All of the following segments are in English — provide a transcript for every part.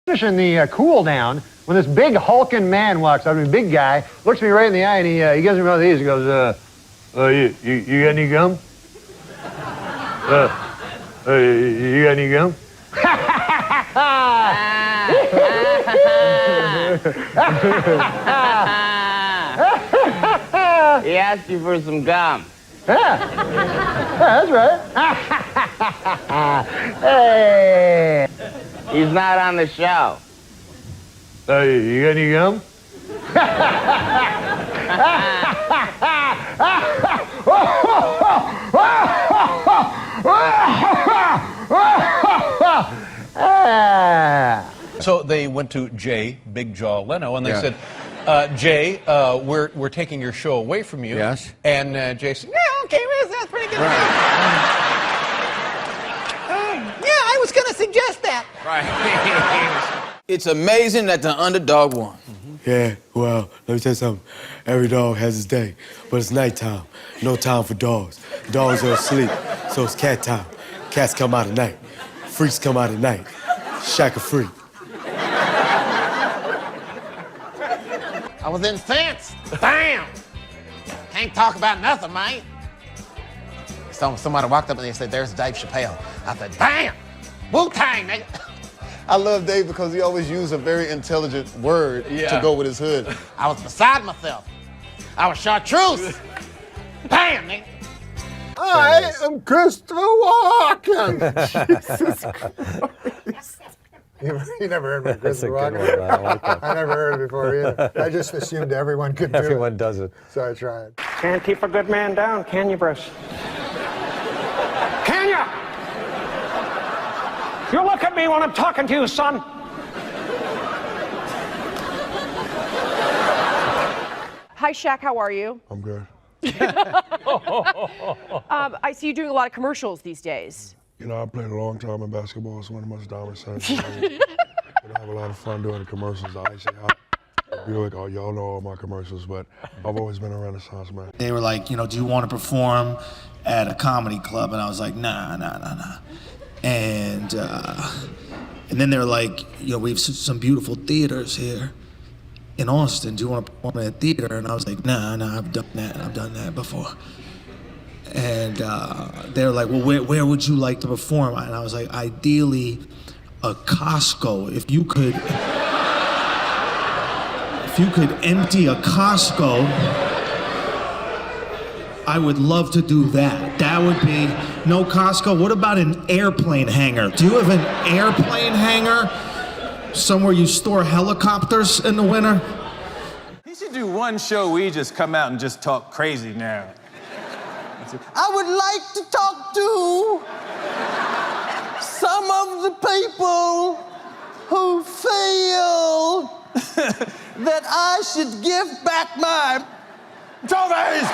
finishing the cool down when this big hulking man walks up to me, big guy, looks me right in the eye, and he gives me one of these. He goes, you got any gum? You got any gum? He asked you for some gum. Yeah, that's right. Hey. He's not on the show. You got any gum? So they went to Jay, Big Jaw Leno, and they said, Jay, we're taking your show away from you. Yes. And Jay said, yeah, okay, well, that's pretty good. Right. Yeah, I was going to suggest that. Right. It's amazing that the underdog won. Yeah, well, let me tell you something. Every dog has his day, but it's nighttime. No time for dogs. Dogs are asleep, so it's cat time. Cats come out at night. Freaks come out at night. Shack a freak. I was incensed. Bam! Can't talk about nothing, mate. Somebody walked up and they said, "There's Dave Chappelle." I said, "Bam! Wu-Tang, nigga." I love Dave because he always used a very intelligent word to go with his hood. I was beside myself. I was chartreuse. Bam, nigga. I am Christopher Walken. Jesus Christ. You never heard me, Christopher Walken? I like that. I never heard it before either. I just assumed everyone could do it. Everyone does it. So I tried. Can't keep a good man down, can you, Bruce? Can you? You look at me when I'm talking to you, son. Hi, Shaq. How are you? I'm good. I see you doing a lot of commercials these days. You know, I played a long time in basketball. It's one of the most dominant sons. I have a lot of fun doing the commercials. I actually Buick, y'all know all my commercials, but I've always been a Renaissance man. They were like, you know, do you want to perform at a comedy club? And I was like, nah. And then they were like, you know, we have some beautiful theaters here in Austin. Do you want to perform at a theater? And I was like, nah, I've done that before. And they were like, well, where would you like to perform? And I was like, ideally, a Costco. If you could empty a Costco, I would love to do that. That would be, no Costco, what about an airplane hangar? Do you have an airplane hangar? Somewhere you store helicopters in the winter? You should do one show where you just come out and just talk crazy now. I would like to talk to some of the people who feel that I should give back my trophies.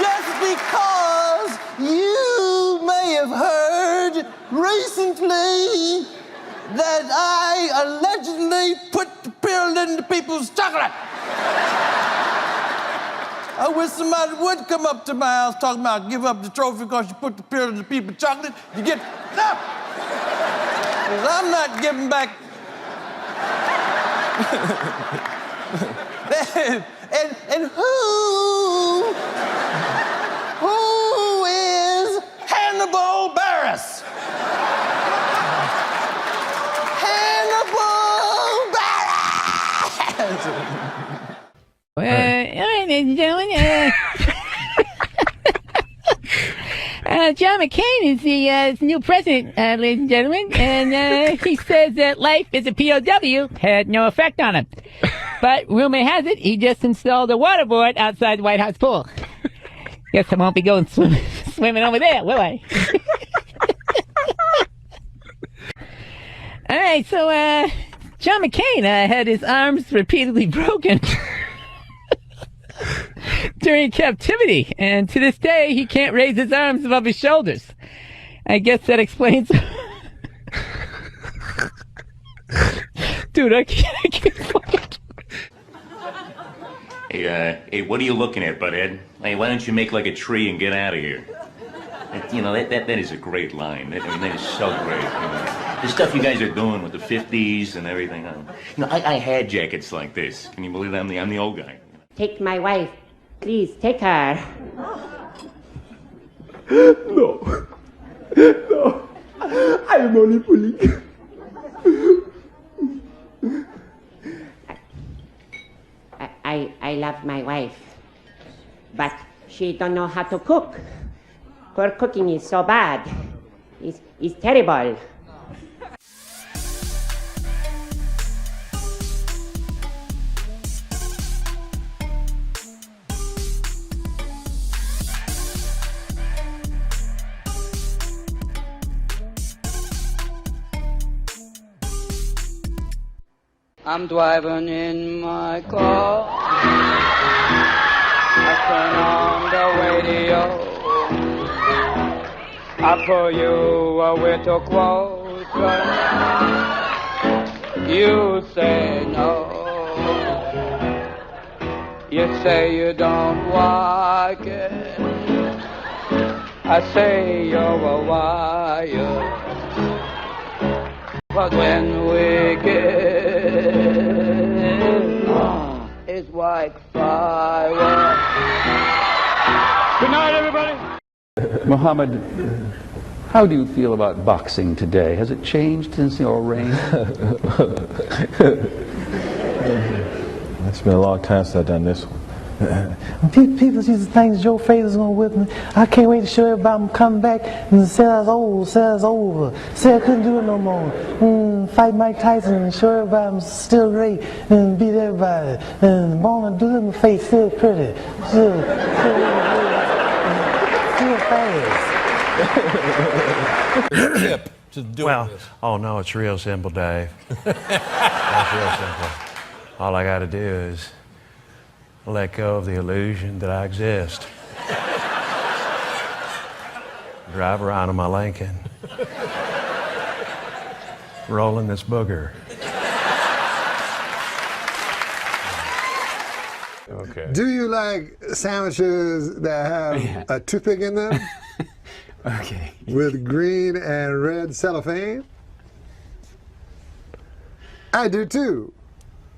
Just because you may have heard recently that I allegedly put the pill into people's chocolate. I wish somebody would come up to my house talking about give up the trophy because you put the pill into people's chocolate. You get no. Because I'm not giving back. and who is Hannibal Barris? All right, ladies and gentlemen. John McCain is the new president, ladies and gentlemen, and he says that life as a POW had no effect on him. But rumor has it he just installed a waterboard outside the White House pool. Guess I won't be going swimming over there, will I? All right, so John McCain had his arms repeatedly broken during captivity, and to this day he can't raise his arms above his shoulders. I guess that explains. Dude, I can't. Hey, what are you looking at, butthead? Hey, why don't you make like a tree and get out of here? You know, that is a great line. I mean, that is so great. You know, the stuff you guys are doing with the 50s and everything. You know, I had jackets like this. Can you believe that? I'm the old guy. Take my wife. Please, take her. No. No. I am only bullying. I love my wife, but she don't know how to cook. Her cooking is so bad. It's terrible. I'm driving in my car. I turn on the radio. I pull you a little closer. You say no. You say you don't like it. I say you're a liar. But when we get, it's like fire. Good night, everybody. Muhammad, how do you feel about boxing today? Has it changed since your reign? It's been a long time since I've done this one. People used to think Joe Fraser's going with me. I can't wait to show everybody I'm coming back and say I was old, say I was over, say I couldn't do it no more. Fight Mike Tyson and show everybody I'm still great and beat everybody. And born and do it in the face, still pretty, still fast. Well, oh no, it's real simple, Dave. It's real simple. All I got to do is let go of the illusion that I exist. Drive around in my Lincoln. Rolling this booger. Okay. Do you like sandwiches that have a toothpick in them? Okay. With green and red cellophane? I do too.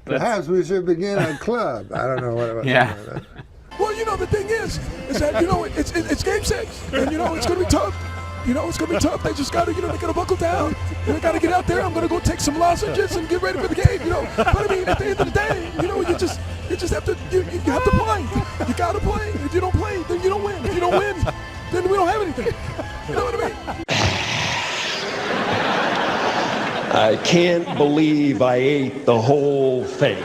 Perhaps we should begin a club. I don't know what about that. Well, you know, the thing is that, you know, it's game 6. And, you know, it's going to be tough. You know, it's going to be tough. They just got to, you know, they got to buckle down. They got to get out there. I'm going to go take some lozenges and get ready for the game, you know. But, I mean, at the end of the day, you know, you just have to, you have to play. You got to play. If you don't play, then you don't win. If you don't win, then we don't have anything. You know what I mean? I can't believe I ate the whole thing.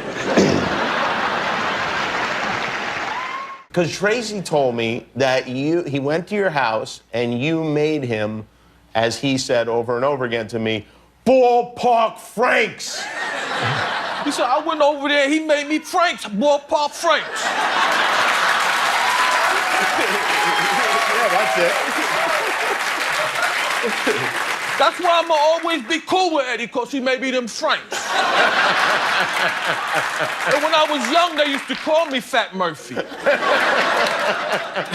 Because Tracy told me that he went to your house and you made him, as he said over and over again to me, ballpark Franks. He said, I went over there, he made me Franks, ballpark Franks. Yeah, that's it. That's why I'm gonna always be cool with Eddie, because he made me them Franks. And when I was young, they used to call me Fat Murphy.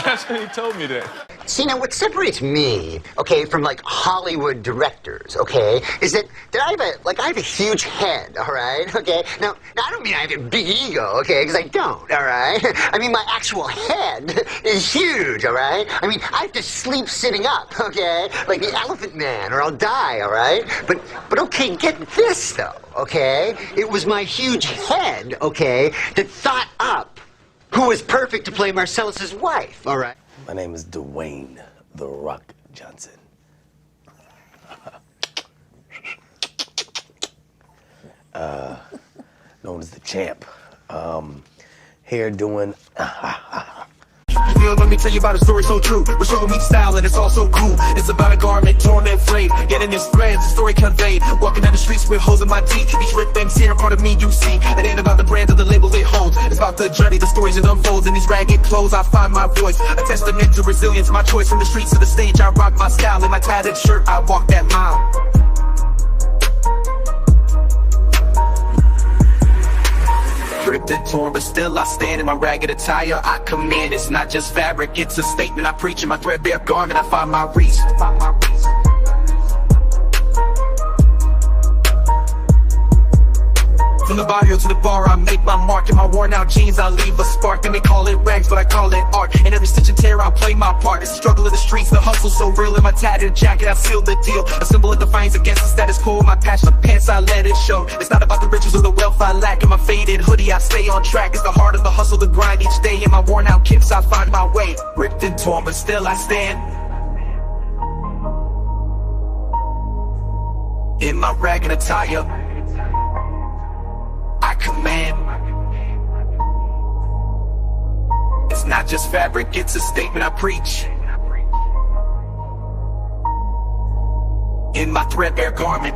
That's when he told me that. See, now what separates me, okay, from like Hollywood directors, okay, is that I have a huge head, all right, okay? Now I don't mean I have a big ego, okay, because I don't, all right? I mean my actual head is huge, all right? I mean I have to sleep sitting up, okay, like the Elephant Man, or I'll die, all right? But okay, get this though, okay? It was my huge head, okay, that thought up who was perfect to play Marcellus's wife, all right? My name is Dwayne The Rock Johnson. Known as the champ. Here doing... Let me tell you about a story so true. We're showing me style and it's all so cool. It's about a garment torn and frayed, getting his threads, the story conveyed. Walking down the streets with holes in my teeth. Each rip and tear, part of me you see. It ain't about the brand or the label it holds. It's about the journey, the stories it unfolds. In these ragged clothes I find my voice. A testament to resilience, my choice. From the streets to the stage I rock my style. In my tattered shirt I walk that mile. Ripped and torn, but still I stand in my ragged attire. I command, it's not just fabric, it's a statement I preach. In my threadbare garment, I find my reach. From the barrio to the bar, I make my mark. In my worn out jeans, I leave a spark. They may call it rags, but I call it art. In every stitch and tear, I'll play my part. It's the struggle of the streets, the hustle so real. In my tattered jacket, I sealed the deal. A symbol of defiance against the status quo. My passion of pants, I let it show. It's not about the riches or the wealth I lack. In my faded hoodie, I stay on track. It's the heart of the hustle, the grind each day. In my worn out kicks, I find my way. Ripped and torn, but still I stand. In my ragged attire, I command. It's not just fabric, it's a statement I preach. In my threadbare garment,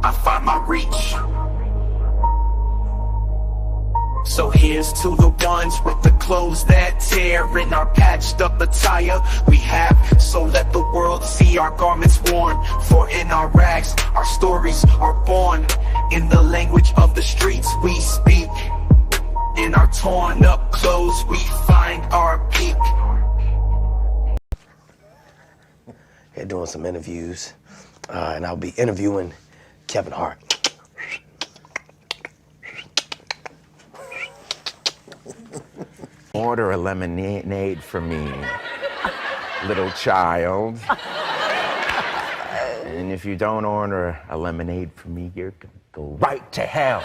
I find my reach. So here's to the ones with the clothes that tear. In our patched up attire we have, so let the world see our garments worn. For in our rags, our stories are born. In the language of the streets we speak. In our torn up clothes we find our peak. Here doing some interviews, and I'll be interviewing Kevin Hart. Order a lemonade for me, little child. And if you don't order a lemonade for me, you're gonna go right to hell.